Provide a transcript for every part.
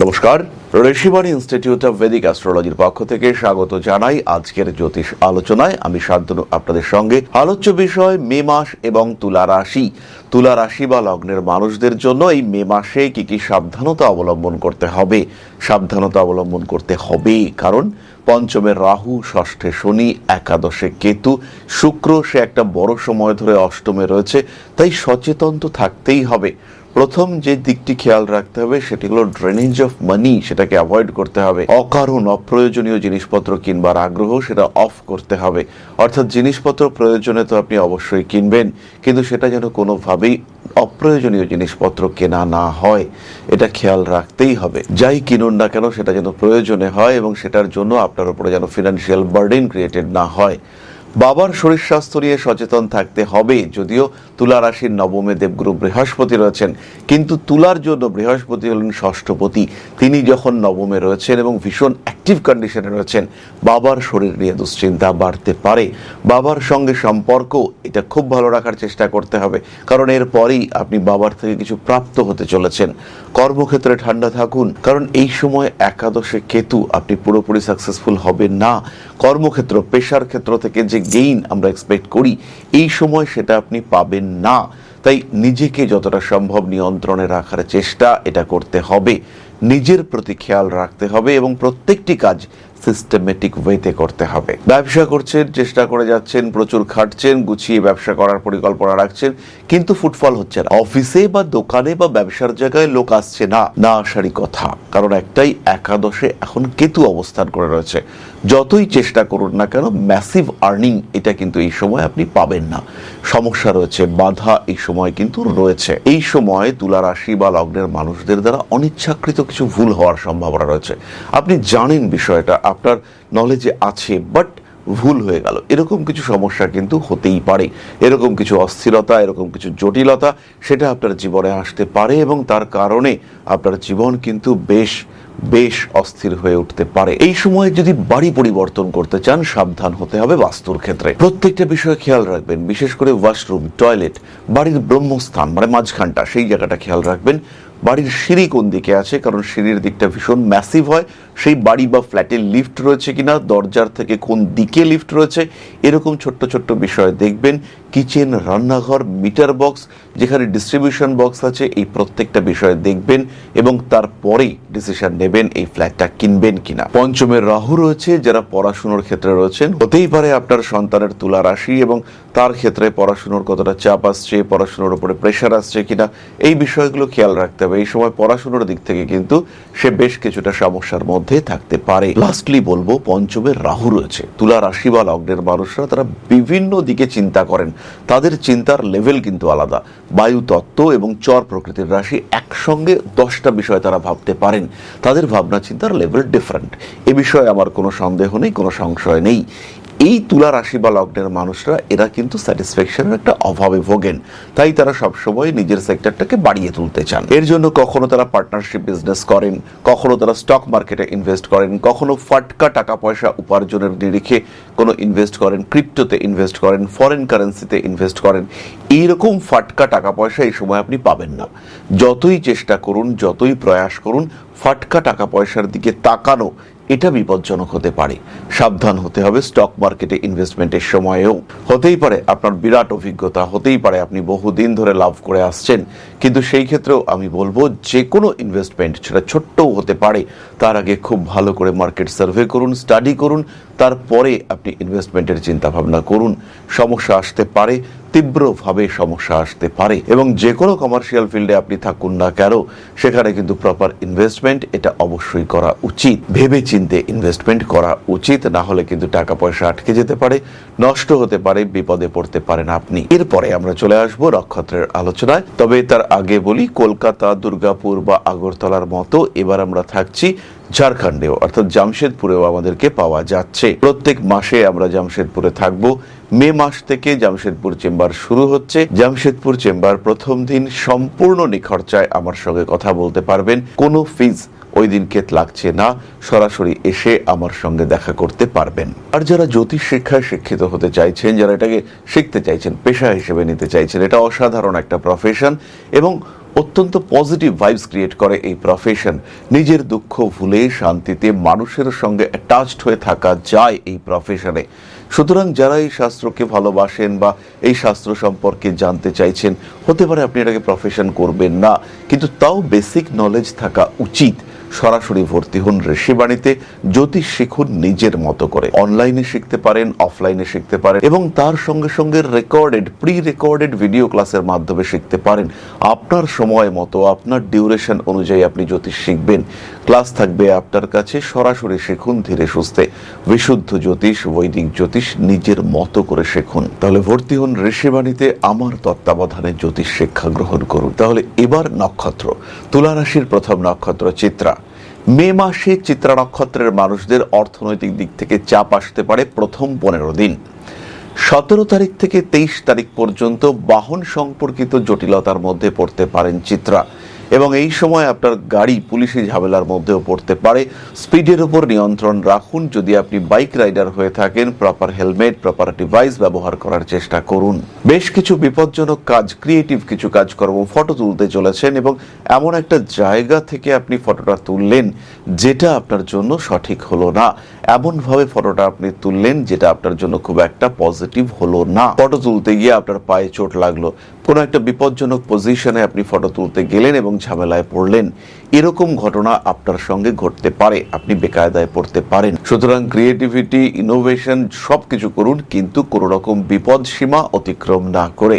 নমস্কার, Rishibani institute of Vedic অ্যাস্ট্রোলজির পক্ষ থেকে স্বাগত জানাই আজকের জ্যোতিষ আলোচনায়। আমি শান্তনু আপনাদের সঙ্গে। আলোচ্য বিষয় মে মাস এবং তুলা রাশি। তুলা রাশি বা লগ্নের মানুষদের জন্য এই মে মাসে কি কি সাবধানতা অবলম্বন করতে হবে। কারণ পঞ্চমে রাহু, ষষ্ঠে শনি, একাদশে কেতু, শুক্র সে একটা বড় সময় ধরে অষ্টমে রয়েছে, তাই সচেতন তো থাকতেই হবে। প্রথম যে দিকটি খেয়াল রাখতে হবে সেটি হলো ড্রেনেজ অফ মানি, সেটাকে অ্যাভয়েড করতে হবে। অকারণ অপ্রয়োজনীয় জিনিসপত্র কিনবার আগ্রহ সেটা অফ করতে হবে। অর্থাৎ জিনিসপত্র প্রয়োজনে তো আপনি অবশ্যই কিনবেন, কিন্তু সেটা যেন কোনোভাবেই অপ্রয়োজনীয় জিনিসপত্র কেনা না হয়, এটা খেয়াল রাখতেই হবে। যাই কিনুন না কেন সেটা যেন প্রয়োজনে হয় এবং সেটার জন্য আপনার উপরে যেন ফিনান্সিয়াল বার্ডেন ক্রিয়েটেড না হয়। বাবার শরীর স্বাস্থ্য নিয়ে সচেতন থাকতে হবে। যদিও তুলা রাশির নবমে দেবগুরু বৃহস্পতি রয়েছেন, কিন্তু তুলার জন্য বৃহস্পতি হলেন ষষ্ঠপতি। তিনি যখন নবমে রয়েছেন এবং ভীষণ অ্যাক্টিভ কন্ডিশনে রয়েছেন, বাবার শরীর নিয়ে দুশ্চিন্তা বাড়তে পারে। বাবার সঙ্গে সম্পর্ক এটা খুব ভালো রাখার চেষ্টা করতে হবে, কারণ এরপরেই আপনি বাবার থেকে কিছু প্রাপ্ত হতে চলেছেন। কর্মক্ষেত্রে ঠান্ডা থাকুন, কারণ এই সময় একাদশে কেতু, আপনি পুরোপুরি সাকসেসফুল হবেন না। কর্মক্ষেত্র, পেশার ক্ষেত্র থেকে যে গেইন আমরা এক্সপেক্ট করি, এই সময় সেটা আপনি পাবেন না। তাই নিজেকে যতটা সম্ভব নিয়ন্ত্রণে রাখার চেষ্টা এটা করতে হবে। নিজের প্রতি খেয়াল রাখতে হবে এবং প্রত্যেকটি কাজ সিস্টেমেটিক ওয়েতে করতে হবে। ব্যবসা করছেন, চেষ্টা করে যাচ্ছেন, প্রচুর খাটছেন, গুছিয়ে ব্যবসা করার পরিকল্পনা রাখছেন, কিন্তু ফুটফল হচ্ছে না। অফিসে বা দোকানে বা ব্যবসার জায়গায় লোক আসছে না, না আসারই কথা। কারণ একটাই, একাদশে এখন কেতু অবস্থান করে রয়েছে। যতই চেষ্টা করুন না কেন, ম্যাসিভ আর্নিং এটা কিন্তু এই সময় আপনি পাবেন না। সমস্যা রয়েছে, বাধা এই সময় কিন্তু রয়েছে। এই সময় তুলা রাশি বা লগ্নের মানুষদের দ্বারা অনিচ্ছাকৃত কিছু ভুল হওয়ার সম্ভাবনা রয়েছে। আপনি জানেন বিষয়টা, আপনার নলেজে আছে, বাট ভুল হয়ে গেল, এরকম কিছু সমস্যা কিন্তু হতেই পারে। এরকম কিছু অস্থিরতা, এরকম কিছু জটিলতা সেটা আপনার জীবনে আসতে পারে এবং তার কারণে আপনার জীবন কিন্তু বেশ অস্থির হয়ে উঠতে পারে। এই সময় যদি বাড়ি পরিবর্তন করতে চান, সাবধান হতে হবে বাস্তুর ক্ষেত্রে। প্রত্যেকটা বিষয়ে খেয়াল রাখবেন, বিশেষ করে ওয়াশরুম, টয়লেট, বাড়ির ব্রহ্মস্থান মানে মাঝখানটা, সেই জায়গাটা খেয়াল রাখবেন। বাড়ির সিঁড়ি কোন দিকে আছে, কারণ সিঁড়ির দিকটা ভীষণ ম্যাসিভ হয়। সেই বাড়ি বা ফ্ল্যাটে লিফট রয়েছে কিনা, দরজার থেকে কোন দিকে লিফট রয়েছে, এরকম ছোট্ট ছোট্ট বিষয় দেখবেন। কিচেন, রান্নাঘর, মিটার বক্স, যেখানে ডিস্ট্রিবিউশন বক্স আছে, এই প্রত্যেকটা বিষয় দেখবেন এবং তারপরেই ডিসিশন নেবেন এই ফ্ল্যাটটা কিনবেন কিনা। পঞ্চমের রাহু রয়েছে, যারা পড়াশুনোর ক্ষেত্রে রয়েছেন, হতেই পারে আপনার সন্তানের তুলা রাশি এবং তার ক্ষেত্রে পড়াশুনোর কতটা চাপ আসছে, পড়াশুনোর উপরে প্রেশার আসছে কিনা, এই বিষয়গুলো খেয়াল রাখতে হবে। এই সময় পড়াশুনোর দিক থেকে কিন্তু সে বেশ কিছুটা সমস্যার মধ্যে থাকতে পারে। লাস্টলি বলবো, পঞ্চমের রাহু রয়েছে, তুলা রাশি বা লগ্নের মানুষরা তারা বিভিন্ন দিকে চিন্তা করেন। তাদের চিন্তার লেভেল কিন্তু আলাদা। বায়ু তত্ত্ব এবং চর প্রকৃতির রাশি, একসঙ্গে 10টা বিষয় তারা ভাবতে পারেন। তাদের ভাবনা চিন্তার লেভেল ডিফারেন্ট, এ বিষয়ে আমার কোনো সন্দেহ নেই, কোনো সংশয় নেই। এই তুলা রাশি বা লগ্নের মানুষরা এরা কিন্তু স্যাটিসফ্যাকশনের একটা অভাবে ভোগেন, তাই তারা সবসময় নিজের সেক্টরটাকে বাড়িয়ে তুলতে চান। এর জন্য কখনো তারা পার্টনারশিপ বিজনেস করেন, কখনো তারা স্টক মার্কেটে ইনভেস্ট করেন, কখনো ফাটকা টাকা পয়সা উপার্জনের নিরিখে কোনো ইনভেস্ট করেন, ক্রিপ্টোতে ইনভেস্ট করেন, ফরেন কারেন্সিতে ইনভেস্ট করেন। এইরকম ফাটকা টাকা পয়সা এই সময় আপনি পাবেন না। যতই চেষ্টা করুন, যতই প্রয়াস করুন, ফাটকা টাকা পয়সার দিকে তাকানো এটা বিপজ্জনক হতে পারে। সাবধান হতে হবে স্টক মার্কেটে ইনভেস্টমেন্টের সময়েও। হতেই পারে আপনার বিরাট অভিজ্ঞতা, হতেই পারে আপনি বহুদিন ধরে লাভ করে আসছেন, কিন্তু সেই ক্ষেত্রেও আমি বলবো যে কোনো ইনভেস্টমেন্ট, সেটা ছোট্টও হতে পারে, তার আগে খুব ভালো করে মার্কেট সার্ভে করুন, স্টাডি করুন, তারপরে আপনি ইনভেস্টমেন্টের চিন্তা ভাবনা করুন। সমস্যা আসতে পারে, তীব্রভাবে সমস্যা আসতে পারে, এবং যে কোনো কমার্শিয়াল ফিল্ডে আপনি থাকুন না কেন, সেখানে কিন্তু প্রপার ইনভেস্টমেন্ট এটা অবশ্যই করা উচিত। ভেবে চিন্তে ইনভেস্টমেন্ট করা উচিত, না হলে কিন্তু টাকা পয়সা আটকে যেতে পারে, নষ্ট হতে পারে, বিপদে পড়তে পারেন আপনি। এরপরে আমরা চলে আসবো নক্ষত্রের আলোচনায়। তবে তার আগে বলি, কলকাতা, দুর্গাপুর বা আগরতলার মতো এবার আমরা থাকছি ঝাড়খণ্ডেও, অর্থাৎ জামশেদপুরেও আমাদেরকে পাওয়া যাচ্ছে। প্রত্যেক মাসে আমরা জামশেদপুরে থাকবো। মে মাস থেকে জামশেদপুর চেম্বার শুরু হচ্ছে। জামশেদপুর চেম্বার প্রথম দিন সম্পূর্ণ নিখরচায় আমার সঙ্গে কথা বলতে পারবেন, কোনো ফিজ ওই দিনকে লাগছে না, সরাসরি এসে আমার সঙ্গে দেখা করতে পারবেন। আর যারা জ্যোতিষ শিক্ষায় শিক্ষিত হতে চাইছেন, যারা এটাকে শিখতে চাইছেন, পেশা হিসেবে নিতে চাইছেন, এটা অসাধারণ একটা প্রফেশন এবং অত্যন্ত পজিটিভ ভাইবস ক্রিয়েট করে এই প্রফেশন। নিজের দুঃখ ভুলে শান্তিতে মানুষের সঙ্গে অ্যাটাচড হয়ে থাকা যায় এই প্রফেশনে। সুতরাং যারা এই শাস্ত্রকে ভালোবাসেন বা এই শাস্ত্র সম্পর্কে জানতে চাইছেন, হতে পারে আপনি এটাকে প্রফেশন করবেন না, কিন্তু তাও বেসিক নলেজ থাকা উচিত। সরাসরি ভর্তি হন ঋষিবাণীতে, জ্যোতিষ শিখুন নিজের মতো করে। অনলাইনে শিখতে পারেন, অফলাইনে শিখতে পারেন এবং তার সঙ্গে সঙ্গে প্রি রেকর্ডেড ভিডিও ক্লাসের মাধ্যমে শিখতে পারেন। আপনার সময় মতো, আপনার ডিউরেশন অনুযায়ী আপনি জ্যোতিষ শিখবেন। ক্লাস থাকবে আপনার কাছে, সরাসরি শিখুন ধীরে সুস্থে। বিশুদ্ধ জ্যোতিষ, বৈদিক জ্যোতিষ নিজের মতো করে শিখুন। তাহলে ভর্তি হন ঋষিবাণীতে, আমার তত্ত্বাবধানে জ্যোতিষ শিক্ষা গ্রহণ করুন। তাহলে এবার নক্ষত্র, তুলা রাশির প্রথম নক্ষত্র চিত্রা। মে মাসে চিত্রা নক্ষত্রের মানুষদের অর্থনৈতিক দিক থেকে চাপ আসতে পারে প্রথম 15 দিন। 17 তারিখ থেকে 23 তারিখ পর্যন্ত বাহন সম্পর্কিত জটিলতার মধ্যে পড়তে পারেন চিত্রা, এবং এই সময় আপনার গাড়ি পুলিশি ঝামেলার মধ্যেও পড়তে পারে। স্পিডের উপর নিয়ন্ত্রণ রাখুন। যদি আপনি বাইক রাইডার হয়ে থাকেন, প্রপার হেলমেট, প্রপার ডিভাইস ব্যবহার করার চেষ্টা করুন। বেশ কিছু বিপজ্জনক কাজ, ক্রিয়েটিভ কিছু কাজকর্ম, ফটো তুলতে চলেছেন এবং এমন একটা জায়গা থেকে আপনি ফটোটা তুললেন যেটা আপনার জন্য সঠিক হলো না, এমনভাবে ফটোটা আপনি তুললেন যেটা আপনার জন্য খুব একটা পজিটিভ হলো না। ফটো তুলতে গিয়ে আপনার পায়ে চোট লাগলো, কোনো একটা বিপজ্জনক পজিশনে আপনি ফটো তুলতে গেলেন এবং ঝামেলায় পড়লেন। এরকম ঘটনা আপনার সঙ্গে ঘটতে পারে, আপনি বেকায়দায় পড়তে পারেন। সুতরাং ক্রিয়েটিভিটি, ইনোভেশন সবকিছু করুন, কিন্তু কোনো রকম বিপদ সীমা অতিক্রম না করে।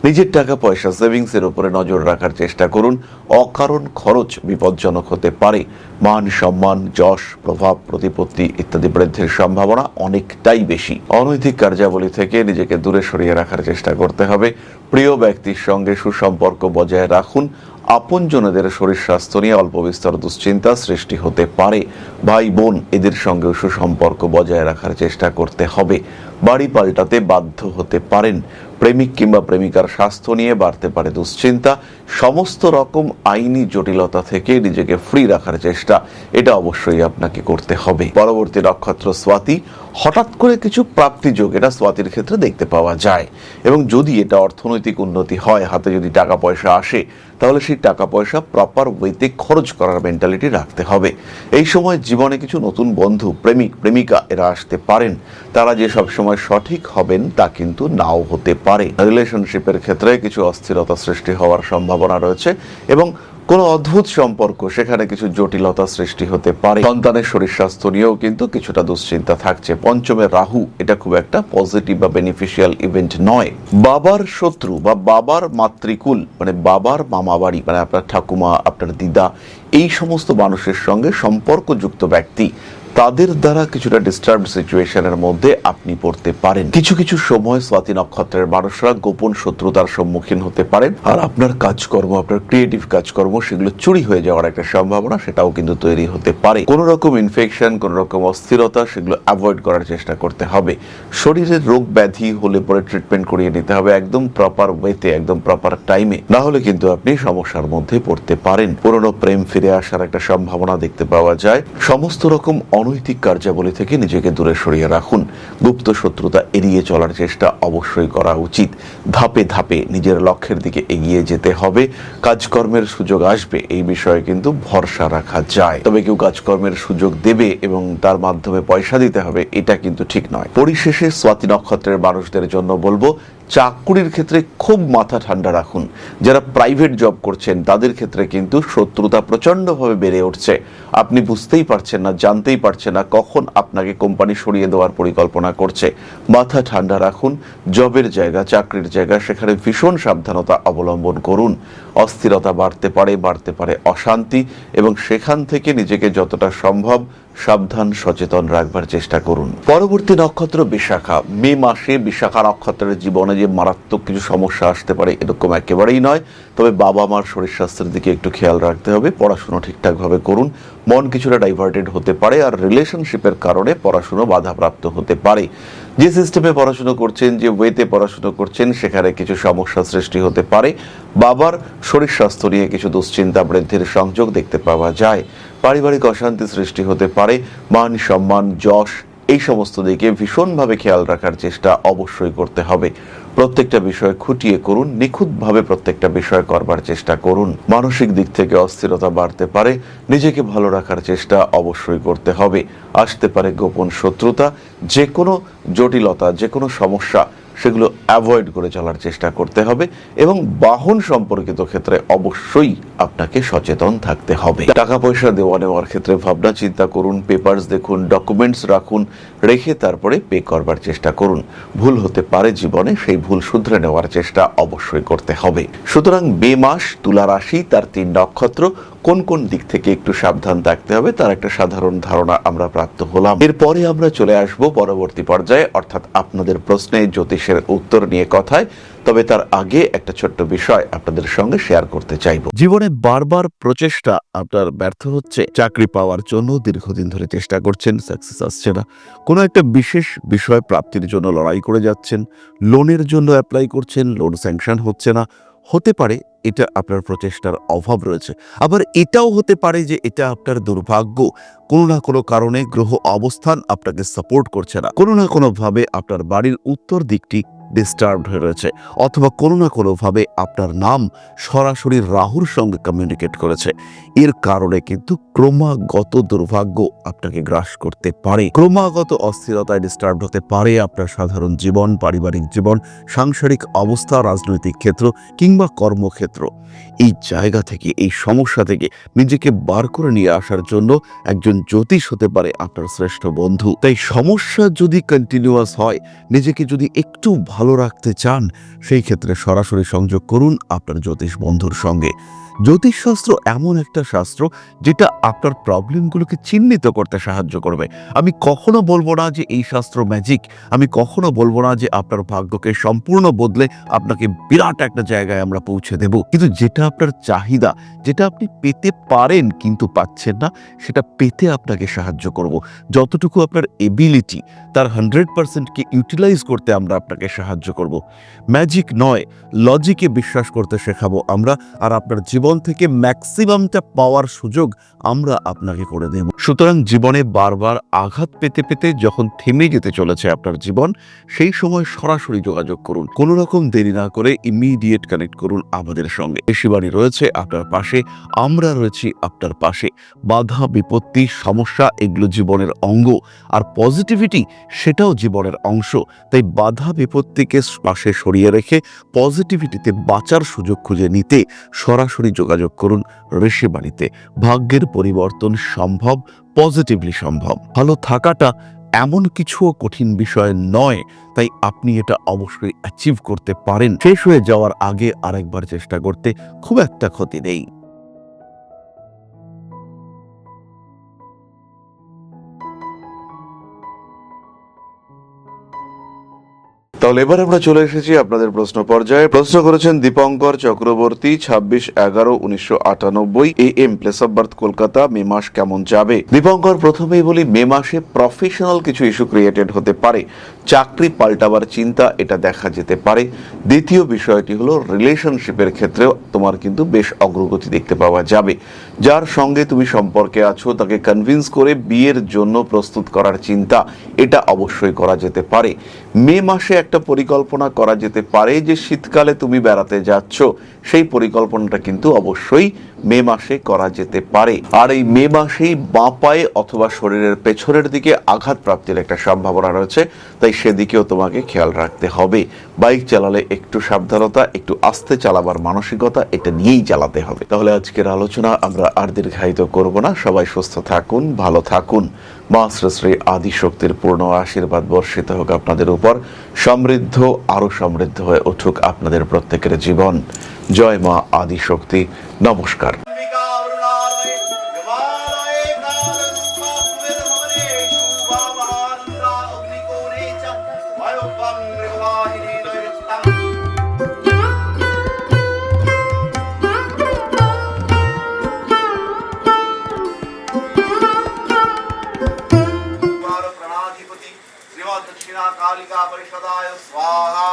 নিজের টাকা পয়সা সেভিংস এর উপরে নজর রাখার চেষ্টা করুন। অকারণ খরচ বিপজ্জনক হতে পারে। মান সম্মান, যশ, প্রভাব, প্রতিপত্তি ইত্যাদি বৃদ্ধির সম্ভাবনা অনেকটাই বেশি। অনৈতিক কার্যাবলী থেকে নিজেকে দূরে সরিয়ে রাখার চেষ্টা করতে হবে। প্রিয় ব্যক্তির সঙ্গে সুসম্পর্ক বজায় রাখুন। আপনজনদের শরীর স্বাস্থ্য নিয়ে অল্প বিস্তর দুশ্চিন্তা সৃষ্টি হতে পারে। ভাই বোন এদের সঙ্গে সুসম্পর্ক বজায় রাখার চেষ্টা করতে হবে। বাড়ি পাল্টাতে বাধ্য হতে পারেন। প্রেমিক কিংবা প্রেমিকার স্বাস্থ্য নিয়ে বাড়তে পারে দুশ্চিন্তা। সমস্ত রকম আইনি জটিলতা থেকে নিজেকে ফ্রি রাখার চেষ্টা, এটা অবশ্যই আপনাকে করতে হবে। পরবর্তী নক্ষত্র স্বাতী। হঠাৎ করে কিছু প্রাপ্তিযোগ এটা স্বাতীর ক্ষেত্রে দেখতে পাওয়া যায়, এবং যদি এটা অর্থনৈতিক উন্নতি হয়, হাতে যদি টাকা পয়সা আসে, তাহলে সেই টাকা পয়সা প্রপার ওয়েতে খরচ করার মেন্টালিটি রাখতে হবে। এই সময় জীবনে কিছু নতুন বন্ধু, প্রেমিক প্রেমিকা এরা আসতে পারেন। তারা যে সবসময় সঠিক হবেন তা কিন্তু নাও হতে পারে। রিলেশনশিপের ক্ষেত্রে কিছু অস্থিরতা সৃষ্টি হওয়ার সম্ভাবনা রয়েছে এবং কোনো অদ্ভুত সম্পর্ক, সেখানে কিছু জটিলতা সৃষ্টি হতে পারে। সন্তানের শরীর স্বাস্থ্য নিয়েও কিন্তু কিছুটা দুশ্চিন্তা থাকছে। পঞ্চমে রাহু, এটা খুব একটা পজিটিভ বা বেনিফিশিয়াল ইভেন্ট নয়। বাবার শত্রু বা বাবার মাতৃকুল, মানে বাবার মামা বাড়ি, মানে আপনার ঠাকুমা, আপনার দিদা, এই সমস্ত মানুষের সঙ্গে সম্পর্কযুক্ত ব্যক্তি, তাদের দ্বারা কিছুটা ডিস্টার্বড সিচুয়েশনের মধ্যে আপনি পড়তে পারেন। কিছু কিছু সময় স্বাতী নক্ষত্রের মানুষরা গোপন শত্রুতার সম্মুখীন হতে পারেন, আর আপনার কাজকর্ম, আপনার ক্রিয়েটিভ কাজকর্ম, সেগুলো চুরি হয়ে যাওয়ার একটা সম্ভাবনা সেটাও কিন্তু তৈরি হতে পারে। কোনো রকম ইনফেকশন, কোনো রকম অস্থিরতা, সেগুলো অ্যাভয়েড করার চেষ্টা করতে হবে। শরীরের রোগ ব্যাধি হলে পরে ট্রিটমেন্ট করিয়ে নিতে হবে একদম প্রপার ওয়েতে, একদম প্রপার টাইমে, না হলে কিন্তু আপনি সমস্যার মধ্যে পড়তে পারেন। পুরনো প্রেম ফিরে আসার একটা সম্ভাবনা দেখতে পাওয়া যায়। সমস্ত রকম অনৈতিক কার্যাবলী থেকে নিজেকে দূরে সরিয়ে রাখুন। গুপ্ত শত্রুতা এড়িয়ে চলার চেষ্টা অবশ্যই করা উচিত। ধাপে ধাপে নিজের লক্ষ্যের দিকে এগিয়ে যেতে হবে। কাজকর্মের সুযোগ আসবে, এই বিষয়ে কিন্তু ভরসা রাখা যায়। তবে কেউ কাজকর্মের সুযোগ দেবে এবং তার মাধ্যমে পয়সা দিতে হবে, এটা কিন্তু ঠিক নয়। পরিশেষে স্বাতী নক্ষত্রের মানুষদের জন্য বলবো, চাকরির ক্ষেত্রে খুব মাথা ঠান্ডা রাখুন। যারা প্রাইভেট জব করছেন তাদের ক্ষেত্রে কিন্তু শত্রুতা প্রচন্ডভাবে বেড়ে উঠছে। আপনি বুঝতেই পারছেন না, জানতেই পারছেন না কখন আপনাকে কোম্পানি সরিয়ে দেওয়ার পরিকল্পনা করছে। মাথা ঠান্ডা রাখুন। জবের জায়গা, চাকরির জায়গা, সেখানে ভীষণ সাবধানতা অবলম্বন করুন। অস্থিরতা বাড়তে পারে অশান্তি, এবং সেখান থেকে নিজেকে যতটা সম্ভব সাবধান সচেতন রাখবার চেষ্টা করুন। পরবর্তী নক্ষত্র বিশাখা। মে মাসে বিশাখা নক্ষত্রের জীবনে যে মারাত্মক কিছু সমস্যা আসতে পারে এরকম একেবারেই নয়, তবে বাবা মার শরীর স্বাস্থ্যের দিকে একটু খেয়াল রাখতে হবে। পড়াশোনা ঠিকঠাকভাবে করুন। মন কিছুটা ডাইভার্টেড হতে পারে, আর রিলেশনশিপের কারণে পড়াশোনা বাধাপ্রাপ্ত হতে পারে। যে সিস্টেমে পড়াশোনা করছেন, যে ওয়েতে পড়াশোনা করছেন, সেখানে কিছু সমস্যা সৃষ্টি হতে পারে। বাবার শরীর স্বাস্থ্য নিয়ে কিছু দুশ্চিন্তা বৃদ্ধির সংযোগ দেখতে পাওয়া যায়। পারিবারিক অশান্তি সৃষ্টি হতে পারে। মান সম্মান, যশ, এই সমস্ত দিকে ভীষণভাবে খেয়াল রাখার চেষ্টা অবশ্যই করতে হবে। প্রত্যেকটা বিষয় খুঁটিয়ে করুন, নিখুঁতভাবে প্রত্যেকটা বিষয় করবার চেষ্টা করুন। মানসিক দিক থেকে অস্থিরতা বাড়তে পারে, নিজেকে ভালো রাখার চেষ্টা অবশ্যই করতে হবে। আসতে পারে গোপন শত্রুতা, যে কোনো জটিলতা, যে কোনো সমস্যা সেগুলো অ্যাভয়েড করে চলার চেষ্টা করতে হবে এবং বাহন সম্পর্কিত ক্ষেত্রে অবশ্যই আপনাকে সচেতন থাকতে হবে। টাকা পয়সা দেওয়া নেওয়ার ক্ষেত্রে ভাবনা চিন্তা করুন, পেপারস দেখুন, ডকুমেন্টস রাখুন, রেখে তারপরে পে করবার চেষ্টা করুন। ভুল হতে পারে জীবনে, সেই ভুল শুধরে নেওয়ার চেষ্টা অবশ্যই করতে হবে। সুতরাং মে মাস, তুলা রাশি, তার 3 নক্ষত্র, কোন কোন দিক থেকে একটু সাবধান থাকতে হবে তার একটা সাধারণ ধারণা আমরা প্রাপ্ত হলাম। এরপরে আমরা চলে আসব পরবর্তী পর্যায়ে, অর্থাৎ আপনাদের প্রশ্নে জ্যোতিষের উত্তর নিয়ে কথায়। তবে তার আগে একটা ছোট্ট বিষয় আপনাদের সঙ্গে শেয়ার করতে চাইব। জীবনে বারবার প্রচেষ্টা আপনার ব্যর্থ হচ্ছে, চাকরি পাওয়ার জন্য দীর্ঘদিন ধরে চেষ্টা করছেন, সাকসেস আসছে না, কোনো একটা বিশেষ বিষয় প্রাপ্তির জন্য লড়াই করে যাচ্ছেন, লোনের জন্য অ্যাপ্লাই করছেন, লোন স্যাংশন হচ্ছে না। হতে পারে এটা আপনার প্রচেষ্টার অভাব রয়েছে, আবার এটাও হতে পারে যে এটা আপনার দুর্ভাগ্য। কোনো না কোনো কারণে গ্রহ অবস্থান আপনাকে সাপোর্ট করছে না, কোনো না কোনোভাবে আপনার বাড়ির উত্তর দিকটি ডিস্টার্বড হয়ে রয়েছে, অথবা কোনো না কোনোভাবে আপনার নাম সরাসরি রাহুর সঙ্গে কমিউনিকেট করেছে। এর কারণে কিন্তু ক্রমাগত দুর্ভাগ্য আপনাকে গ্রাস করতে পারে, ক্রমাগত অস্থিরতায় ডিস্টার্ব হতে পারে আপনার সাধারণ জীবন, পারিবারিক জীবন, সাংসারিক অবস্থা, রাজনৈতিক ক্ষেত্র কিংবা কর্মক্ষেত্র। এই জায়গা থেকে, এই সমস্যা থেকে নিজেকে বার করে নিয়ে আসার জন্য একজন জ্যোতিষ হতে পারে আপনার শ্রেষ্ঠ বন্ধু। তাই সমস্যা যদি কন্টিনিউয়াস হয়, নিজেকে যদি একটু ভালো রাখতে চান, সেই ক্ষেত্রে সরাসরি সংযোগ করুন আপনার জ্যোতিষ বন্ধুর সঙ্গে। জ্যোতিষশাস্ত্র এমন একটা শাস্ত্র যেটা আপনার প্রবলেমগুলোকে চিহ্নিত করতে সাহায্য করবে। আমি কখনো বলবো না যে এই শাস্ত্র ম্যাজিক, আমি কখনো বলবো না যে আপনার ভাগ্যকে সম্পূর্ণ বদলে আপনাকে বিরাট একটা জায়গায় আমরা পৌঁছে দেব, কিন্তু যেটা আপনার চাহিদা, যেটা আপনি পেতে পারেন কিন্তু পাচ্ছেন না, সেটা পেতে আপনাকে সাহায্য করব। যতটুকু আপনার এবিলিটি, তার 100%কে ইউটিলাইজ করতে আমরা আপনাকে সাহায্য করব। ম্যাজিক নয়, লজিকে বিশ্বাস করতে শেখাবো আমরা, আর আপনার জীবন থেকে ম্যাক্সিমামটা পাওয়ার সুযোগ আমরা আপনাকে করে দেব। সুতরাং জীবনে বারবার আঘাত পেতে পেতে যখন থেমে যেতে চলেছে আপনার জীবন, সেই সময় সরাসরি যোগাযোগ করুন, কোনো রকম দেরি না করে ইমিডিয়েট কানেক্ট করুন আমাদের সঙ্গে। ঋষিবাণী রয়েছে আপনার পাশে, আমরা রয়েছি আপনার পাশে। বাধা, বিপত্তি, সমস্যা এগুলো জীবনের অঙ্গ, আর পজিটিভিটি সেটাও জীবনের অংশ। তাই বাধা বিপত্তিকে পাশে সরিয়ে রেখে পজিটিভিটিতে বাঁচার সুযোগ খুঁজে নিতে সরাসরি যোগাযোগ করুন ঋষিবাণীতে। ভাগ্যের পরিবর্তন সম্ভব, পজিটিভলি সম্ভব। ভালো থাকাটা এমন কিছুও কঠিন বিষয় নয়, তাই আপনি এটা অবশ্যই অ্যাচিভ করতে পারেন। শেষ হয়ে যাওয়ার আগে আরেকবার চেষ্টা করতে খুব একটা ক্ষতি নেই। তাহলে এবার আমরা চলে এসেছি আপনাদের প্রশ্ন পর্যায়ে। প্রশ্ন করেছেন Dipankar Chakraborty, 26/11/1998 AM, place of birth Kolkata. মে মাস কেমন যাবে? দীপঙ্কর, প্রথমেই বলি, মে মাসে প্রফেশনাল কিছু ইস্যু ক্রিয়েটেড হতে পারে, চাকরি পাল্টাবার চিন্তা এটা দেখা যেতে পারে। দ্বিতীয় বিষয়টি হলো রিলেশনশিপের ক্ষেত্রেও তোমার কিন্তু বেশ অগ্রগতি দেখতে পাওয়া যাবে। যার সঙ্গে তুমি সম্পর্কে আছো তাকে কনভিন্স করে বিয়ের জন্য প্রস্তুত করার চিন্তা এটা অবশ্যই করা যেতে পারে। মে মাসে একটা পরিকল্পনা করা যেতে পারে যে শীতকালে তুমি বেড়াতে যাচ্ছ, সেই পরিকল্পনাটা কিন্তু অবশ্যই মে মাসে করা যেতে পারে। আর এই মে মাসেই বাঁ পায়ে অথবা শরীরের পেছনের দিকে আঘাত প্রাপ্তির একটা সম্ভাবনা রয়েছে, তাই সেদিকেও তোমাকে খেয়াল রাখতে হবে। বাইক চালালে একটু সাবধানতা, একটু আস্তে চালাবার মানসিকতা এটা নিয়েই চালাতে হবে। তাহলে আজকের আলোচনা আমরা আর দীর্ঘায়িত করব না। সবাই সুস্থ থাকুন, ভালো থাকুন। মা শ্রী শ্রী আদিশক্তির পূর্ণ আশীর্বাদ বর্ষিত হোক আপনাদের উপর। সমৃদ্ধ, আরো সমৃদ্ধ হয়ে উঠুক আপনাদের প্রত্যেকের জীবন। জয় মা আদিশক্তি। নমস্কার। दक्षिणा कालिका परिषदाय स्वाहा।